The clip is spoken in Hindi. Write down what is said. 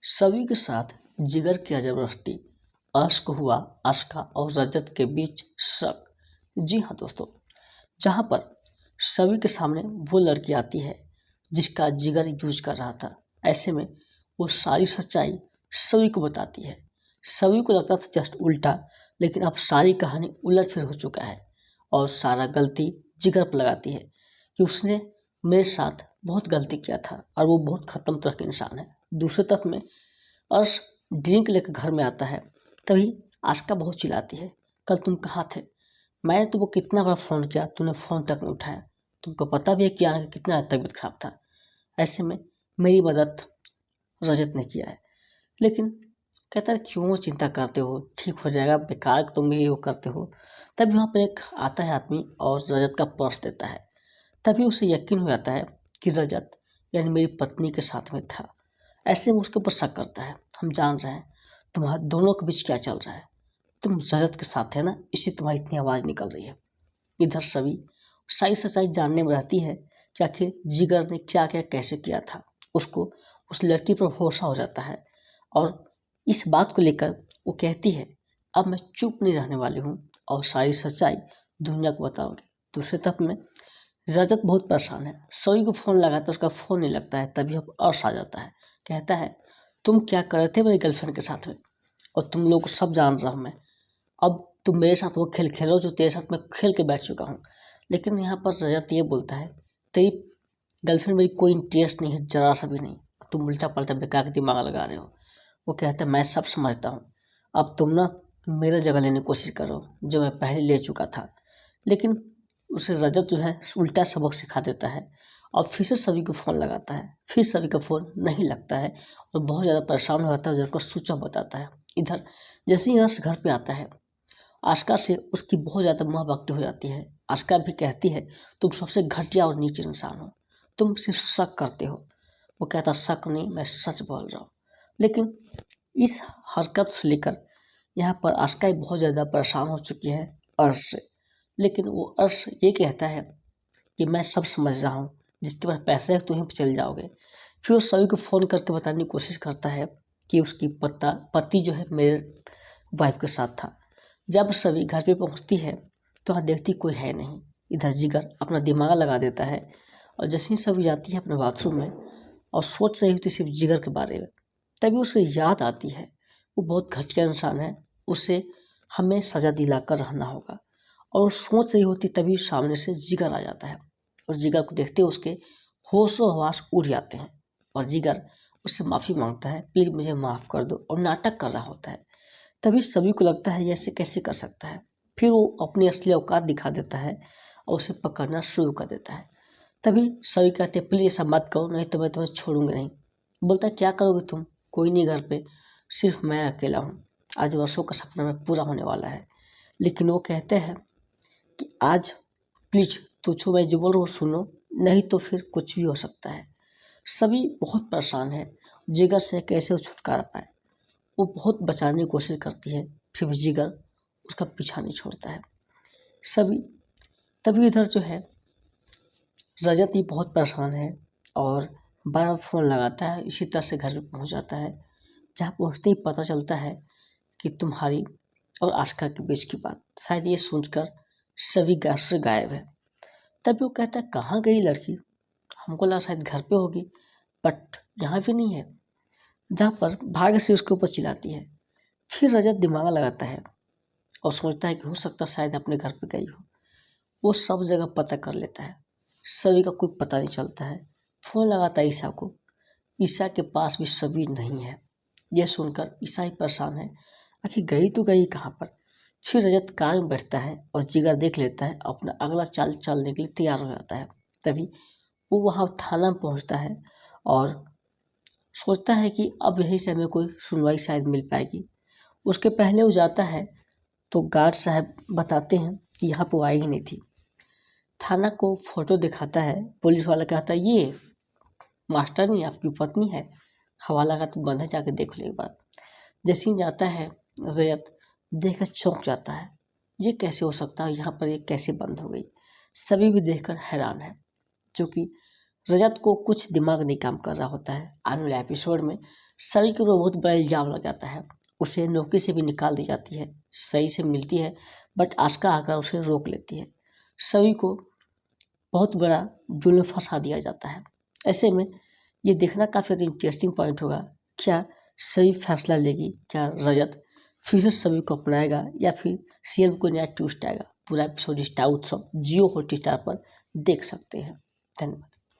सभी के साथ जिगर की जबरदस्ती। अर्श को हुआ आस्का और रजत के बीच शक। जी हाँ दोस्तों, जहाँ पर सभी के सामने वो लड़की आती है जिसका जिगर यूज कर रहा था। ऐसे में वो सारी सच्चाई सभी को बताती है। सभी को लगता था जस्ट उल्टा, लेकिन अब सारी कहानी उलट फिर हो चुका है और सारा गलती जिगर पर लगाती है कि उसने मेरे साथ बहुत गलती किया था और वो बहुत खत्म तरह का इंसान है। दूसरी तरफ में अर्श ड्रिंक लेकर घर में आता है, तभी आस्का बहुत चिल्लाती है, कल तुम कहाँ थे? मैंने तुमको कितना बार फ़ोन किया, तूने फ़ोन तक नहीं उठाया। तुमको पता भी है कि आने का कितना तबीयत खराब था। ऐसे में मेरी मदद रजत ने किया है। लेकिन कहता है क्यों चिंता करते हो, ठीक हो जाएगा, बेकार तुम ये वो करते हो। तभी वहाँ पर एक आता है आदमी और रजत का पर्स देता है। तभी उसे यकीन हो जाता है कि रजत यानी मेरी पत्नी के साथ में था। ऐसे में उसके ऊपर शक करता है, हम जान रहे हैं तुम्हारे दोनों के बीच क्या चल रहा है। तुम रजत के साथ है ना, इससे तुम्हारी इतनी आवाज़ निकल रही है। इधर सभी सारी सच्चाई जानने में रहती है कि आखिर जिगर ने क्या क्या कैसे किया था। उसको उस लड़की पर भरोसा हो जाता है और इस बात को लेकर वो कहती है अब मैं चुप नहीं रहने वाली हूँ और सारी सच्चाई दुनिया को बताऊंगी। दूसरी तरफ में रजत बहुत परेशान है, सभी को फ़ोन लगाता है, उसका फ़ोन नहीं लगता है। तभी अब अर्श आ जाता है, कहता है तुम क्या कर रहे थे मेरी गर्लफ्रेंड के साथ में, और तुम लोग को सब जान रहा हूँ मैं। अब तुम मेरे साथ वो खेल खेलो जो तेरे साथ मैं खेल के बैठ चुका हूँ। लेकिन यहाँ पर रजत ये बोलता है तेरी गर्लफ्रेंड मेरी कोई इंटरेस्ट नहीं है, जरा सा भी नहीं। तुम उल्टा पलटा बेकार के दिमाग लगा रहे हो। वो कहता है मैं सब समझता हूँ, अब तुम ना मेरा जगह लेने की कोशिश करो जो मैं पहले ले चुका था। लेकिन उसे रजत जो है उल्टा सबक सिखा देता है और फिर से सभी को फ़ोन लगाता है। फिर सभी का फ़ोन नहीं लगता है और बहुत ज़्यादा परेशान हो जाता है, जिसको स्विच ऑफ बताता है। इधर जैसे ही अर्श घर पे आता है, आस्का से उसकी बहुत ज़्यादा मोहब्बत हो जाती है। आस्का भी कहती है तुम सबसे घटिया और नीच इंसान हो, तुम सिर्फ शक करते हो। वो कहता शक नहीं, मैं सच बोल रहा हूँ। लेकिन इस हरकत से लेकर यहाँ पर आस्का बहुत ज़्यादा परेशान हो चुकी है अर्श से। लेकिन वो अर्श ये कहता है कि मैं सब समझ रहा हूँ, जिसके पास पैसे है तुम चल जाओगे। फिर वो सभी को फ़ोन करके बताने की कोशिश करता है कि उसकी पति जो है मेरे वाइफ के साथ था। जब सभी घर पे पहुँचती है तो वहाँ देखती कोई है नहीं। इधर जिगर अपना दिमाग लगा देता है और जैसे ही सभी जाती है अपने बाथरूम में और सोच रही होती सिर्फ जिगर के बारे में, तभी उसे याद आती है वो बहुत घटिया इंसान है, उसे हमें सज़ा दिलाकर रहना होगा। और वो सोच रही होती तभी सामने से जिगर आ जाता है और जिगर को देखते उसके होशो हवास उड़ जाते हैं और जिगर उससे माफ़ी मांगता है, प्लीज़ मुझे माफ़ कर दो, और नाटक कर रहा होता है। तभी सभी को लगता है ये ऐसे कैसे कर सकता है। फिर वो अपनी असली औकात दिखा देता है और उसे पकड़ना शुरू कर देता है। तभी सभी कहते हैं प्लीज़ ऐसा मत करो, नहीं तो मैं तुम्हें छोड़ूंगा नहीं। बोलता है क्या करोगे तुम, कोई नहीं घर पे, सिर्फ मैं अकेला हूँ। आज वर्षों का सपना में पूरा होने वाला है। लेकिन वो कहते हैं कि आज प्लीज तुझको मैं जो बोल रहा हूँ सुनो, नहीं तो फिर कुछ भी हो सकता है। सभी बहुत परेशान है जिगर से कैसे वो छुटकारा पाए। वो बहुत बचाने की कोशिश करती है, फिर भी जिगर उसका पीछा नहीं छोड़ता है। सभी तभी इधर जो है रजत ही बहुत परेशान है और बार फ़ोन लगाता है। इसी तरह से घर पे पहुँच जाता है, जहाँ पहुँचते ही पता चलता है कि तुम्हारी और आस्का के बीच की बात। शायद ये सोचकर सभी घर से गायब है। तभी वो कहता है कहाँ गई लड़की, हमको लगा शायद घर पे होगी, बट यहाँ भी नहीं है। जहाँ पर भाग्य से उसके ऊपर चिल्लाती है। फिर रजत दिमाग लगाता है और सोचता है कि हो सकता है शायद अपने घर पे गई हो। वो सब जगह पता कर लेता है, सभी का कोई पता नहीं चलता है। फ़ोन लगाता है ईशा को, ईशा के पास भी सभी नहीं है। यह सुनकर ईशा ही परेशान है, आखिर गई तो गई कहाँ पर। फिर रजत कार में बैठता है और जिगर देख लेता है, अपना अगला चाल चलने के लिए तैयार हो जाता है। तभी वो वहाँ थाना में पहुँचता है और सोचता है कि अब यहीं से हमें कोई सुनवाई शायद मिल पाएगी। उसके पहले वो जाता है तो गार्ड साहब बताते हैं कि यहाँ पर वो आई ही नहीं थी। थाना को फोटो दिखाता है, पुलिस वाला कहता है ये मास्टर नहीं आपकी पत्नी है, हवाला का तो बंद है, जाके देख लो एक बार। जैसे ही जाता है रजत देखकर चौंक जाता है, ये कैसे हो सकता है, यहाँ पर ये कैसे बंद हो गई। सभी भी देखकर हैरान है, क्योंकि रजत को कुछ दिमाग नहीं काम कर रहा होता है। आने वाले एपिसोड में सभी के ऊपर बहुत बड़ा इल्ज़ाम लग जाता है, उसे नौकरी से भी निकाल दी जाती है। सही से मिलती है बट आस्का आकर उसे रोक लेती है। सभी को बहुत बड़ा जुल्म में फंसा दिया जाता है। ऐसे में ये देखना काफ़ी इंटरेस्टिंग पॉइंट होगा, क्या सभी फैसला लेगी, क्या रजत फिर से सभी को अपनाएगा या फिर सीएम को नया ट्विस्ट आएगा। पूरा एपिसोड स्टार उत्सव जियो हॉटस्टार पर देख सकते हैं। धन्यवाद।